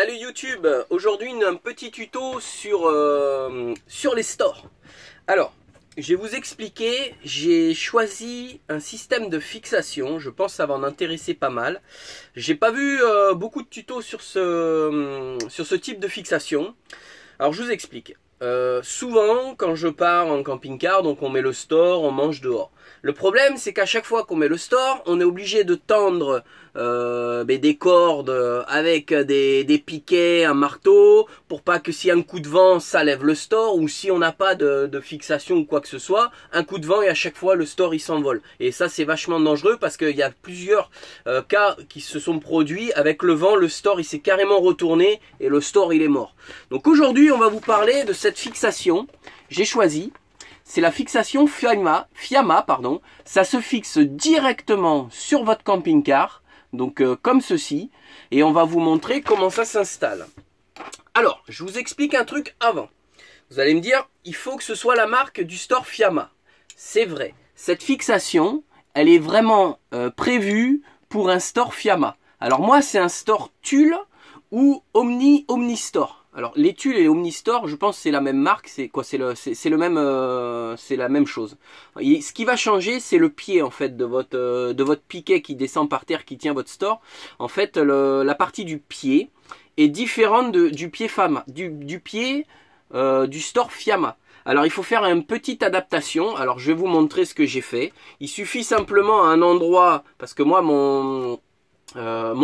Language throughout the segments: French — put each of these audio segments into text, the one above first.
Salut YouTube, aujourd'hui un petit tuto sur les stores. Alors, je vais vous expliquer, j'ai choisi un système de fixation, je pense que ça va en intéresser pas mal. J'ai pas vu beaucoup de tutos sur ce type de fixation. Alors je vous explique. Souvent quand je pars en camping-car, donc on met le store, on mange dehors. Le problème c'est qu'à chaque fois qu'on met le store, on est obligé de tendre des cordes avec des piquets, un marteau, pour pas que si un coup de vent ça lève le store, ou si on n'a pas de fixation ou quoi que ce soit, un coup de vent et à chaque fois le store il s'envole. Et ça c'est vachement dangereux parce qu'il y a plusieurs cas qui se sont produits avec le vent, le store il s'est carrément retourné et le store il est mort. Donc aujourd'hui on va vous parler de cette fixation. J'ai choisi, c'est la fixation Fiamma, pardon. Ça se fixe directement sur votre camping-car, donc comme ceci, et on va vous montrer comment ça s'installe. Alors, je vous explique un truc avant. Vous allez me dire, il faut que ce soit la marque du store Fiamma. C'est vrai, cette fixation, elle est vraiment prévue pour un store Fiamma. Alors moi, c'est un store Tulle ou Omnistore. Alors les Tulle et les Omnistore, je pense que c'est la même marque, c'est quoi, c'est la même chose. Et ce qui va changer, c'est le pied en fait de votre piquet qui descend par terre, qui tient votre store. En fait, la partie du pied est différente du pied du store Fiamma. Alors il faut faire une petite adaptation. Alors je vais vous montrer ce que j'ai fait. Il suffit simplement à un endroit, parce que moi mon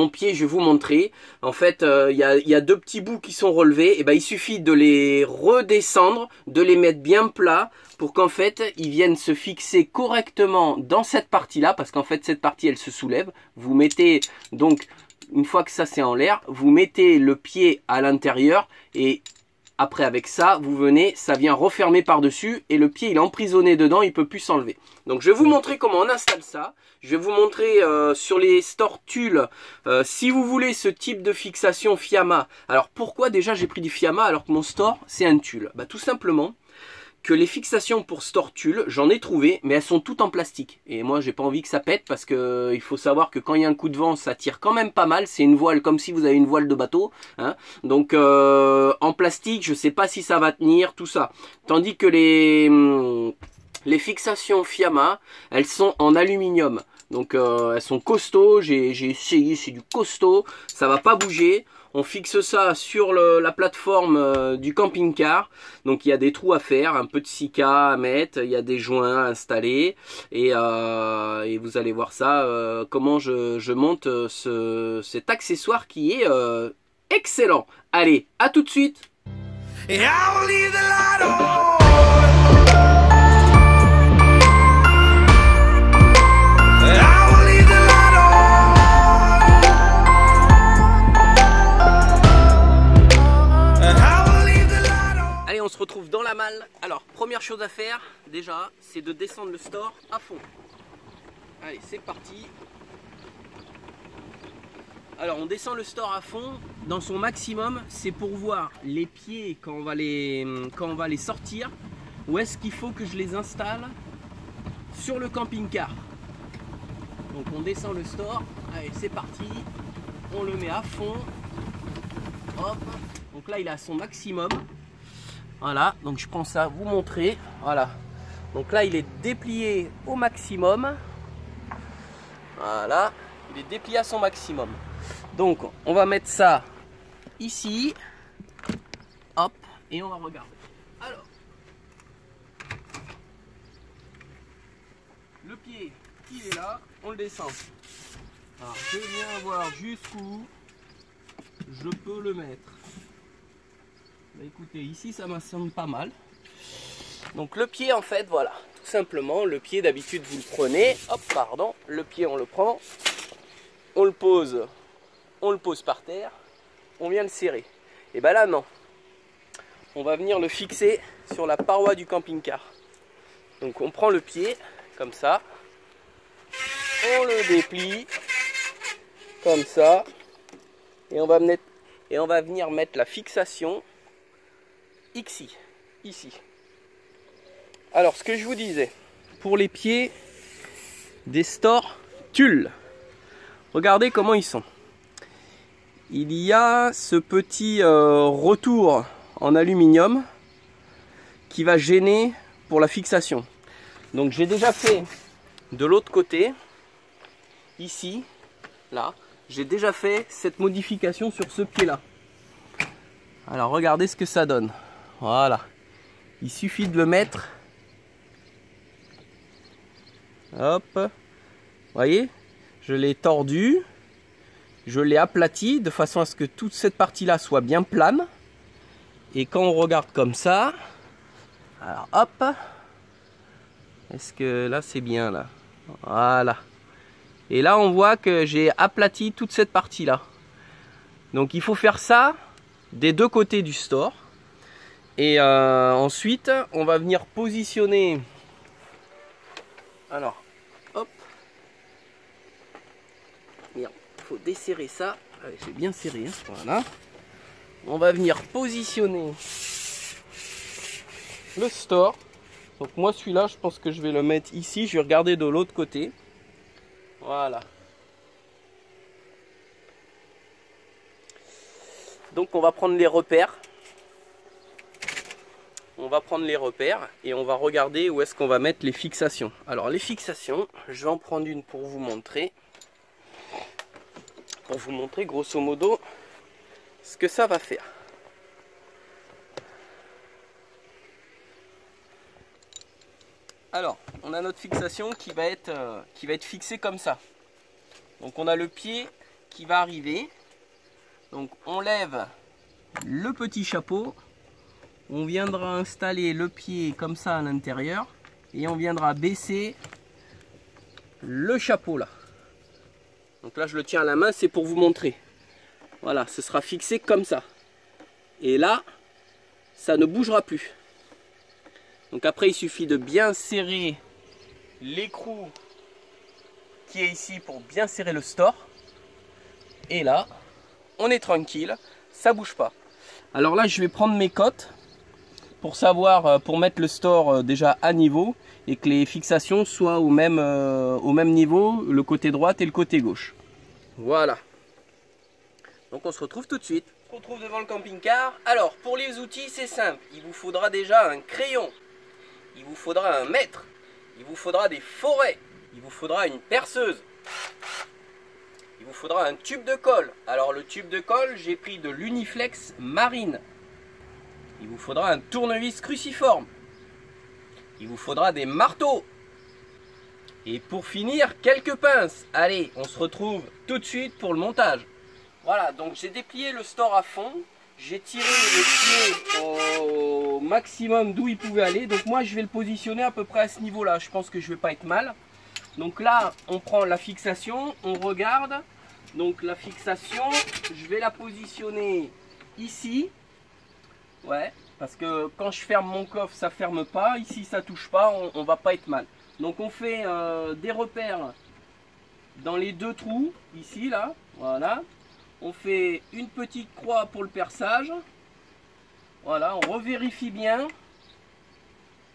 pied, je vais vous montrer. En fait, il y a deux petits bouts qui sont relevés. Et ben, il suffit de les redescendre, de les mettre bien plats pour qu'en fait, ils viennent se fixer correctement dans cette partie-là. Parce qu'en fait, cette partie, elle se soulève. Vous mettez donc, une fois que ça c'est en l'air, vous mettez le pied à l'intérieur et après avec ça, vous venez, ça vient refermer par-dessus et le pied il est emprisonné dedans, il peut plus s'enlever. Donc je vais vous montrer comment on installe ça. Je vais vous montrer sur les stores Tulle, si vous voulez ce type de fixation Fiamma. Alors pourquoi déjà j'ai pris du Fiamma alors que mon store c'est un Tulle? Bah tout simplement que les fixations pour store Tulle, j'en ai trouvé, mais elles sont toutes en plastique. Et moi, j'ai pas envie que ça pète parce que il faut savoir que quand il y a un coup de vent, ça tire quand même pas mal. C'est une voile comme si vous avez une voile de bateau, hein. Donc en plastique, je sais pas si ça va tenir, tout ça. Tandis que les fixations Fiamma, elles sont en aluminium. Donc elles sont costauds, j'ai essayé, c'est du costaud, ça va pas bouger. On fixe ça sur la plateforme du camping-car. Donc il y a des trous à faire, un peu de silica à mettre, il y a des joints à installer. Et vous allez voir ça, comment je monte cet accessoire qui est excellent. Allez, à tout de suite. On se retrouve dans la malle. Alors première chose à faire déjà, c'est de descendre le store à fond. Allez, c'est parti. Alors on descend le store à fond dans son maximum. C'est pour voir les pieds quand on va les sortir. Où est-ce qu'il faut que je les installe sur le camping-car. Donc on descend le store. Allez, c'est parti. On le met à fond. Hop. Donc là il est à son maximum. Voilà, donc je prends ça, vous montrer. Voilà, donc là il est déplié au maximum. Voilà, il est déplié à son maximum. Donc on va mettre ça ici. Hop, et on va regarder. Alors, le pied, il est là, on le descend. Alors je viens voir jusqu'où je peux le mettre. Bah écoutez, ici ça me semble pas mal. Donc le pied en fait, voilà, tout simplement, le pied d'habitude vous le prenez, hop, pardon, le pied on le prend, on le pose par terre, on vient le serrer. Et ben là non, on va venir le fixer sur la paroi du camping-car. Donc on prend le pied, comme ça, on le déplie, comme ça, et on va venir mettre la fixation ici. Alors ce que je vous disais, pour les pieds des stores Tulle, regardez comment ils sont. il y a ce petit retour en aluminium qui va gêner pour la fixation. Donc j'ai déjà fait de l'autre côté, ici, là, j'ai déjà fait cette modification sur ce pied là. Alors regardez ce que ça donne. Voilà, il suffit de le mettre. Hop, voyez, je l'ai tordu, je l'ai aplati de façon à ce que toute cette partie là soit bien plane. Et quand on regarde comme ça, alors hop, est-ce que là c'est bien là? Voilà. Et là on voit que j'ai aplati toute cette partie là. Donc il faut faire ça des deux côtés du store. Et ensuite on va venir positionner. Alors hop. Merde, il faut desserrer ça. Allez, j'ai bien serré, hein. Voilà. On va venir positionner le store. Donc moi celui-là, je pense que je vais le mettre ici. Je vais regarder de l'autre côté. Voilà. Donc on va prendre les repères. On va prendre les repères et on va regarder où est-ce qu'on va mettre les fixations. Alors les fixations, je vais en prendre une pour vous montrer. Pour vous montrer grosso modo ce que ça va faire. Alors, on a notre fixation qui va être fixée comme ça. Donc on a le pied qui va arriver. Donc on lève le petit chapeau. On viendra installer le pied comme ça à l'intérieur. Et on viendra baisser le chapeau là. Donc là je le tiens à la main, c'est pour vous montrer. Voilà, ce sera fixé comme ça. Et là, ça ne bougera plus. Donc après, il suffit de bien serrer l'écrou qui est ici pour bien serrer le store. Et là, on est tranquille, ça bouge pas. Alors là, je vais prendre mes cotes pour savoir, pour mettre le store déjà à niveau et que les fixations soient au même niveau, le côté droit et le côté gauche. Voilà. Donc on se retrouve tout de suite. On se retrouve devant le camping-car. Alors pour les outils c'est simple. Il vous faudra déjà un crayon. Il vous faudra un mètre. Il vous faudra des forêts. Il vous faudra une perceuse. Il vous faudra un tube de colle. Alors le tube de colle, j'ai pris de l'Uniflex Marine. Il vous faudra un tournevis cruciforme. Il vous faudra des marteaux. Et pour finir, quelques pinces. Allez, on se retrouve tout de suite pour le montage. Voilà, donc j'ai déplié le store à fond, j'ai tiré le pied au maximum d'où il pouvait aller. Donc moi je vais le positionner à peu près à ce niveau-là, je pense que je vais pas être mal. Donc là, on prend la fixation, on regarde. Donc la fixation, je vais la positionner ici. Ouais, parce que quand je ferme mon coffre, ça ferme pas. Ici, ça touche pas, on va pas être mal. Donc on fait des repères dans les deux trous, ici, là, voilà. On fait une petite croix pour le perçage. Voilà, on revérifie bien.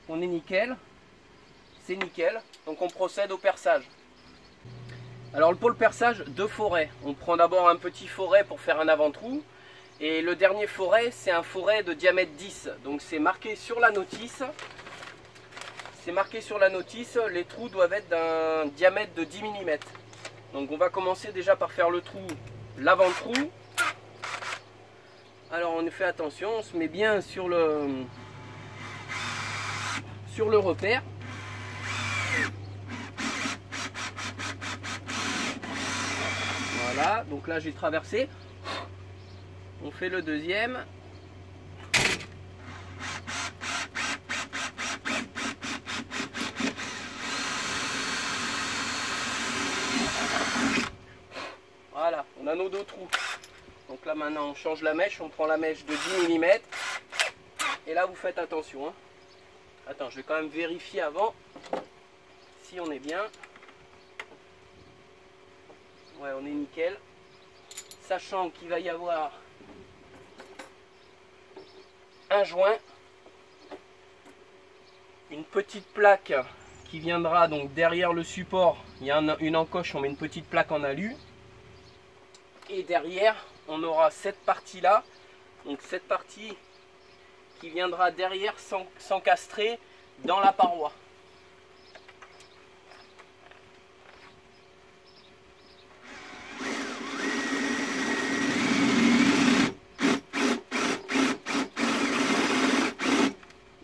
On est nickel. C'est nickel. Donc on procède au perçage. Alors pour le perçage, deux forêts. On prend d'abord un petit forêt pour faire un avant-trou. Et le dernier forêt, c'est un forêt de diamètre 10. Donc c'est marqué sur la notice. C'est marqué sur la notice, les trous doivent être d'un diamètre de 10 mm. Donc on va commencer déjà par faire le trou, l'avant-trou. Alors on fait attention, on se met bien sur le repère. Voilà, donc là j'ai traversé. On fait le deuxième. Voilà, on a nos deux trous. Donc là maintenant on change la mèche, on prend la mèche de 10 mm. Et là vous faites attention. Hein. Attends, je vais quand même vérifier avant si on est bien. Ouais, on est nickel. Sachant qu'il va y avoir un joint, une petite plaque qui viendra donc derrière le support. Il y a une encoche, on met une petite plaque en alu. Et derrière, on aura cette partie là, donc cette partie qui viendra derrière s'encastrer dans la paroi.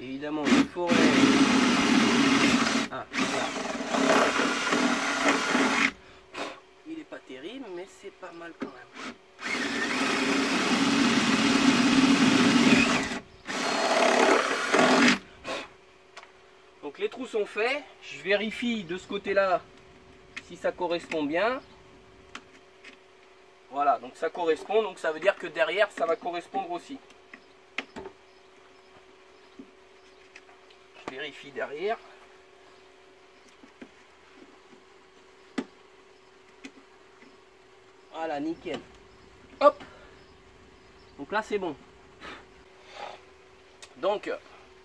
Évidemment, il faudrait... Ah, voilà. Il est pas terrible, mais c'est pas mal quand même. Donc les trous sont faits. Je vérifie de ce côté-là si ça correspond bien. Voilà, donc ça correspond, donc ça veut dire que derrière ça va correspondre aussi. Je vérifie derrière. Voilà, nickel. Hop. Donc là c'est bon. Donc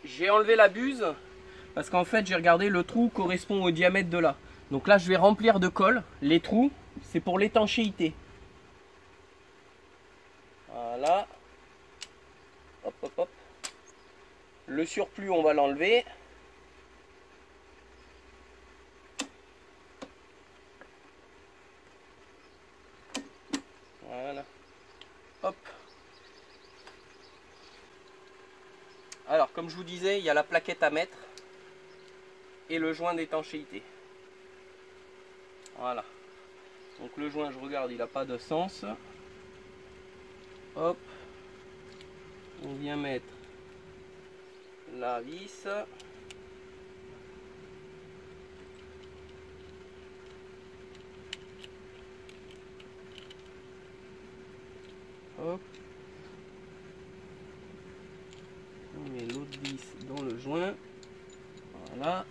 j'ai enlevé la buse parce qu'en fait j'ai regardé, le trou correspond au diamètre de là. Donc là je vais remplir de colle. Les trous, c'est pour l'étanchéité. Voilà. Hop, hop, hop. Le surplus, on va l'enlever. Voilà. Hop. Alors, comme je vous disais, il y a la plaquette à mettre et le joint d'étanchéité. Voilà. Donc le joint, je regarde, il n'a pas de sens. Hop. On vient mettre la vis. Hop. On met l'autre vis dans le joint. Voilà.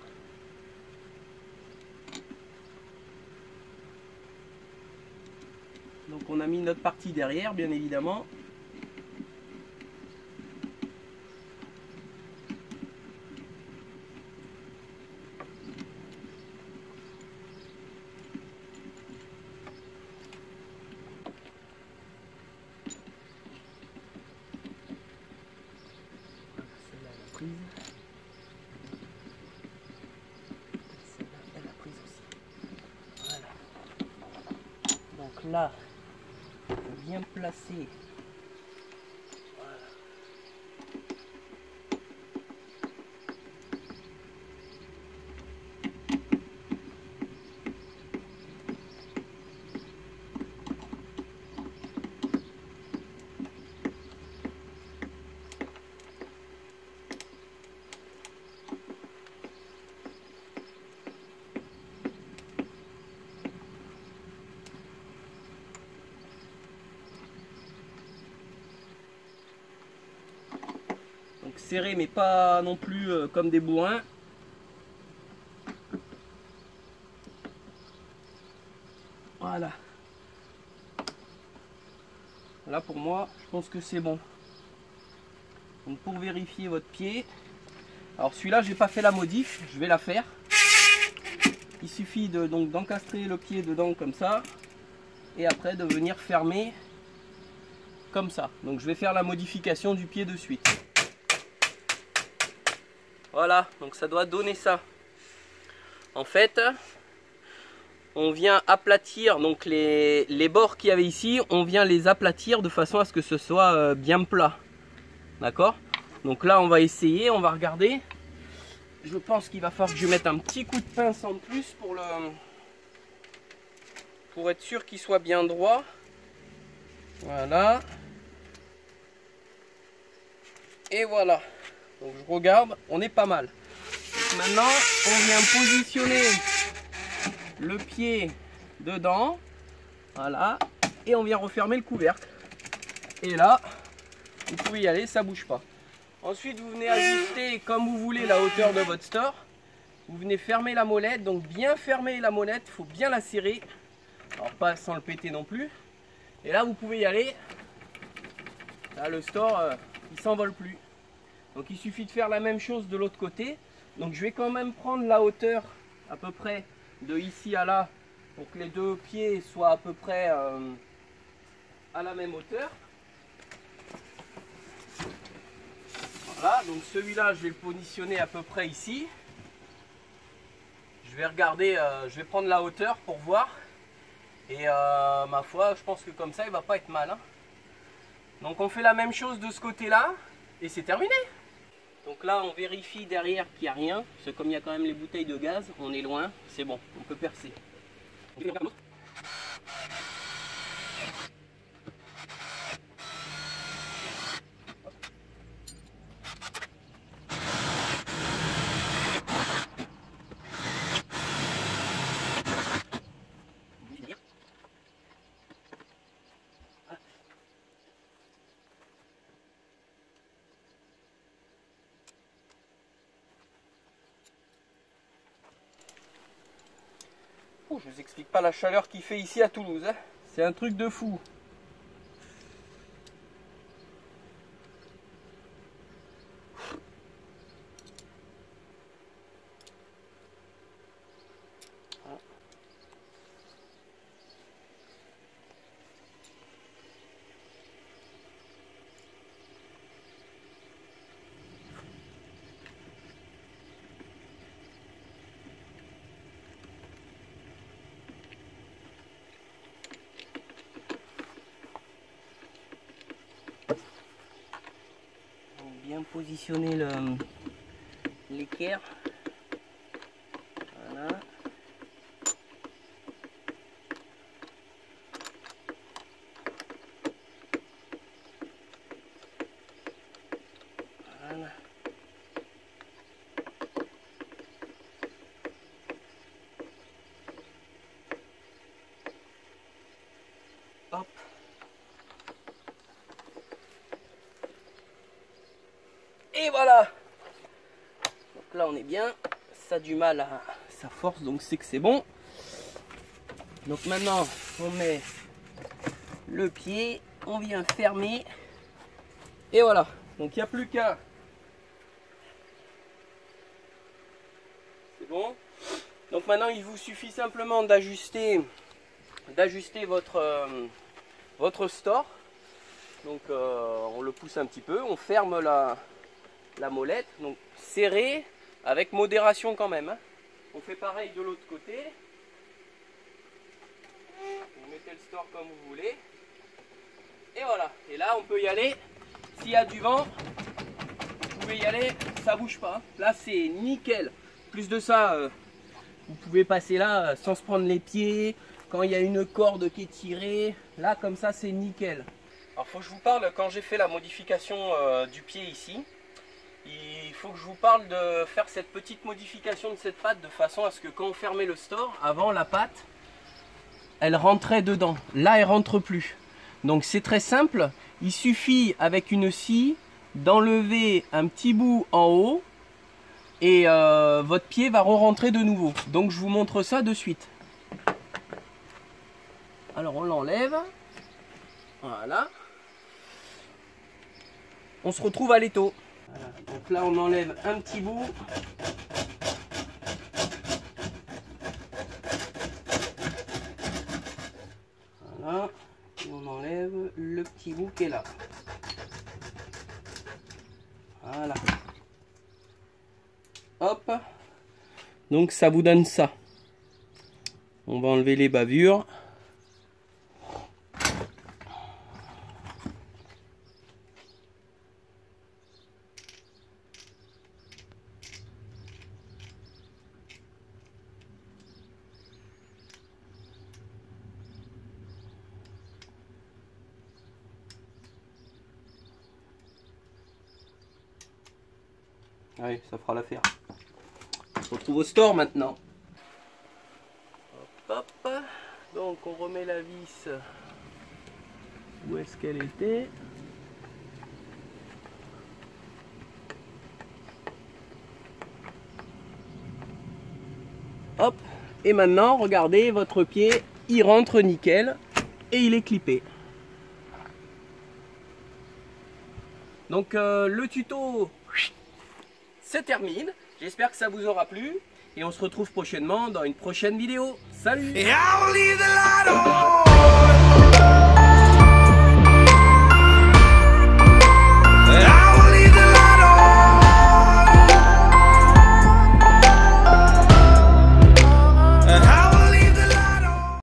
Donc on a mis notre partie derrière, bien évidemment. Celle-là, elle a prise aussi. Voilà. Donc là, on vient placer. Voilà. Donc serré mais pas non plus comme des bourrins. Voilà. Là pour moi, je pense que c'est bon. Donc pour vérifier votre pied, alors celui-là j'ai pas fait la modif, je vais la faire. Il suffit donc d'encastrer le pied dedans comme ça et après de venir fermer comme ça. Donc je vais faire la modification du pied de suite. Voilà, donc ça doit donner ça. En fait, on vient aplatir donc les bords qu'il y avait ici, on vient les aplatir de façon à ce que ce soit bien plat. D'accord? Donc là on va essayer, on va regarder. Je pense qu'il va falloir que je mette un petit coup de pince en plus pour être sûr qu'il soit bien droit. Voilà. Et voilà. Donc je regarde, on est pas mal. Donc maintenant, on vient positionner le pied dedans. Voilà. Et on vient refermer le couvercle. Et là, vous pouvez y aller, ça bouge pas. Ensuite, vous venez ajuster comme vous voulez la hauteur de votre store. Vous venez fermer la molette. Donc bien fermer la molette, il faut bien la serrer. Alors pas sans le péter non plus. Et là, vous pouvez y aller. Là, le store, il s'envole plus. Donc il suffit de faire la même chose de l'autre côté. Donc je vais quand même prendre la hauteur à peu près de ici à là pour que les deux pieds soient à peu près à la même hauteur. Voilà, donc celui-là, je vais le positionner à peu près ici. Je vais regarder, je vais prendre la hauteur pour voir. Et ma foi, je pense que comme ça, il va pas être mal, hein. Donc on fait la même chose de ce côté-là et c'est terminé. Donc là, on vérifie derrière qu'il n'y a rien. Parce que comme il y a quand même les bouteilles de gaz, on est loin, c'est bon, on peut percer. Je vous explique pas la chaleur qu'il fait ici à Toulouse, hein. C'est un truc de fou. Bien positionner l'équerre. Voilà. Voilà. Hop. Et voilà. Donc là on est bien. Ça a du mal à sa force, donc c'est que c'est bon. Donc maintenant on met le pied, on vient fermer. Et voilà. Donc il n'y a plus qu'à. C'est bon. Donc maintenant il vous suffit simplement d'ajuster votre store. Donc on le pousse un petit peu, on ferme la molette, donc serré avec modération quand même, hein. On fait pareil de l'autre côté. Vous mettez le store comme vous voulez. Et voilà. Et là on peut y aller. S'il y a du vent, vous pouvez y aller, ça bouge pas. Là c'est nickel. Plus de ça, vous pouvez passer là sans se prendre les pieds. Quand il y a une corde qui est tirée, là comme ça c'est nickel. Alors faut que je vous parle, quand j'ai fait la modification du pied ici, il faut que je vous parle de faire cette petite modification de cette patte de façon à ce que quand on fermait le store, avant la patte, elle rentrait dedans. Là elle rentre plus. Donc c'est très simple, il suffit avec une scie d'enlever un petit bout en haut et votre pied va re-rentrer de nouveau. Donc je vous montre ça de suite. Alors on l'enlève, voilà. On se retrouve à l'étau. Voilà. Donc là on enlève un petit bout. Voilà. Et on enlève le petit bout qui est là. Voilà. Hop. Donc ça vous donne ça. On va enlever les bavures. Allez, ça fera l'affaire. On se retrouve au store maintenant. Hop, hop. Donc on remet la vis où est-ce qu'elle était. Hop. Et maintenant, regardez, votre pied, il rentre nickel et il est clippé. Donc le tuto se termine. J'espère que ça vous aura plu. Et on se retrouve prochainement dans une prochaine vidéo. Salut!